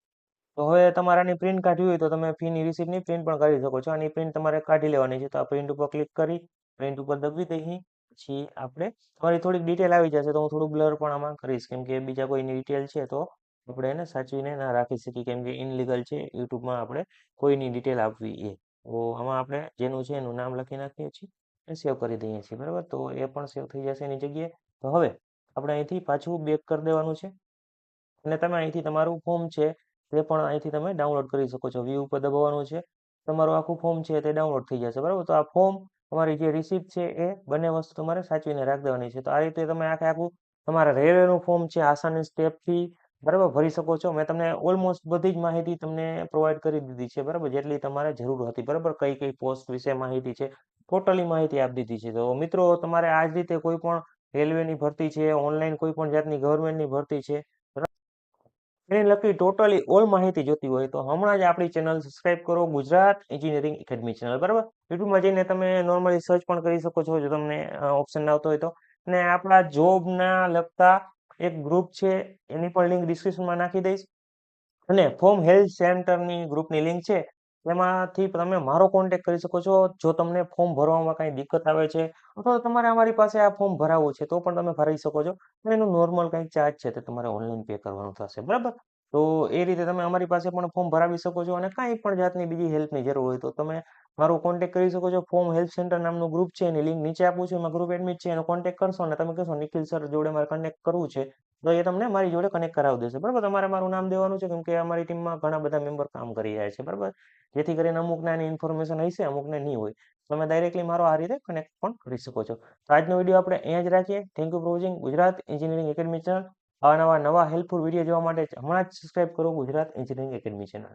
તો હવે તમારે આની પ્રિન્ટ કાઢવી હોય તો તમે ફીની રિસીપ્ટની પ્રિન્ટ પણ કાઢી શકો છો. આની પ્રિન્ટ તમારે કાઢી લેવાની છે. તો આ પ્રિન્ટ ઉપર ક્લિક કરી પ્રિન્ટ ઉપર દબી દઈએ. પછી આપણે તમારી થોડીક ડિટેલ આવી જશે તો હું થોડું બ્લર પણ આમાં કરીશ, કેમ કે બીજા કોઈની ડિટેલ છે તો આપણે એને સાચવીને ના રાખી શકીએ, કેમ કે ઇનલીગલ છે યુટ્યુબમાં આપણે કોઈની ડિટેલ આપવી એ. તો આમાં આપણે જેનું છે એનું નામ લખી નાખીએ છીએ અને સેવ કરી દઈએ છીએ, બરાબર. તો એ પણ સેવ થઈ જશે એની જગ્યાએ. તો હવે આપણે અહીંથી પાછું બેક કરી દેવાનું છે અને તમે અહીંથી તમારું ફોર્મ છે તે પણ અહીંથી તમે ડાઉનલોડ કરી શકો છો. વ્યૂ ઉપર દબાવવાનું છે, તમારું આખું ફોર્મ છે તે ડાઉનલોડ થઈ જશે, બરાબર. તો આ ફોર્મ તમારી જે રિસિપ્ટ છે એ બંને વસ્તુ તમારે સાચવીને રાખી દેવાની છે. તો આ રીતે તમે આખું તમારા રેલવેનું ફોર્મ છે આસાની સ્ટેપથી, બરાબર, ભરી શકો છો. મેં તમને ઓલમોસ્ટ બધી જ માહિતી તમને પ્રોવાઈડ કરી દીધી છે, બરાબર, જેટલી તમારે જરૂર હતી, બરાબર. કઈ કઈ પોસ્ટ વિશે માહિતી છે ટોટલી માહિતી આપી દીધી છે. તો મિત્રો તમારે આ જ રીતે કોઈ પણ રેલવેની ભરતી છે, ઓનલાઈન કોઈ પણ જાતની ગવર્મેન્ટની ભરતી છે, એને લગતી ટોટલી ઓલ માહિતી જોતી હોય તો હમણાં જ આપણી ચેનલ સબસ્ક્રાઇબ કરો, ગુજરાત એન્જિનિયરિંગ એકેડમી ચેનલ, બરાબર. યુટ્યુબમાં જઈને તમે નોર્મલી સર્ચ પણ કરી શકો છો જો તમને ઓપ્શન ના આવતો હોય તો. અને આપણા જોબના લગતા એક ગ્રુપ છે એની પણ લિંક ડિસ્ક્રિપ્શનમાં નાખી દઈશ. અને ફોર્મ હેલ્થ સેન્ટરની ગ્રુપની લિંક છે તેમાંથી તમે મારો કોન્ટેક્ટ કરી શકો છો જો તમને ફોર્મ ભરવામાં કાંઈ દિક્કત આવે છે અથવા તમારે અમારી પાસે આ ફોર્મ ભરાવવું છે તો પણ તમે ભરાઈ શકો છો. એનું નોર્મલ કંઈક ચાર્જ છે તે તમારે ઓનલાઈન પે કરવાનું થશે, બરાબર. તો એ રીતે તમે અમારી પાસે પણ ફોર્મ ભરાવી શકો છો અને કાંઈ પણ જાતની બીજી હેલ્પની જરૂર હોય તો તમે મારો કોન્ટેક્ટ કરી શકો છો. ફોર્મ હેલ્પ સેન્ટર નામનું ગ્રુપ છે એની લિંક નીચે આપું છું, એમાં ગ્રુપ એડમિટ છે, એનો કોન્ટેક્ટ કરશો અને તમે કહેશો નિખિલ સર જોડે મારે કનેક્ટ કરવું છે તો એ તમને મારી જોડે કનેક્ટ કરાવી દેશે, બરાબર. તમારે મારું નામ દેવાનું છે કેમ કે અમારી ટીમમાં ઘણા બધા મેમ્બર કામ કરી રહ્યા છે, બરાબર. જેથી કરીને અમુકને આની ઇન્ફોર્મેશન હશે, અમુકને નહીં હોય. તમે ડાયરેક્ટલી મારો આ રીતે કનેક્ટ પણ કરી શકો છો. તો આજનો વિડીયો આપણે અહીંયા જ રાખીએ. Thank you for watching Gujarat engineering academy channel. આવા નવા હેલ્પફુલ વિડીયો જોવા માટે હમણાં જ સબસ્ક્રાઇબ કરો ગુજરાત એન્જિનિયરિંગ એકેડમી ચેનલ.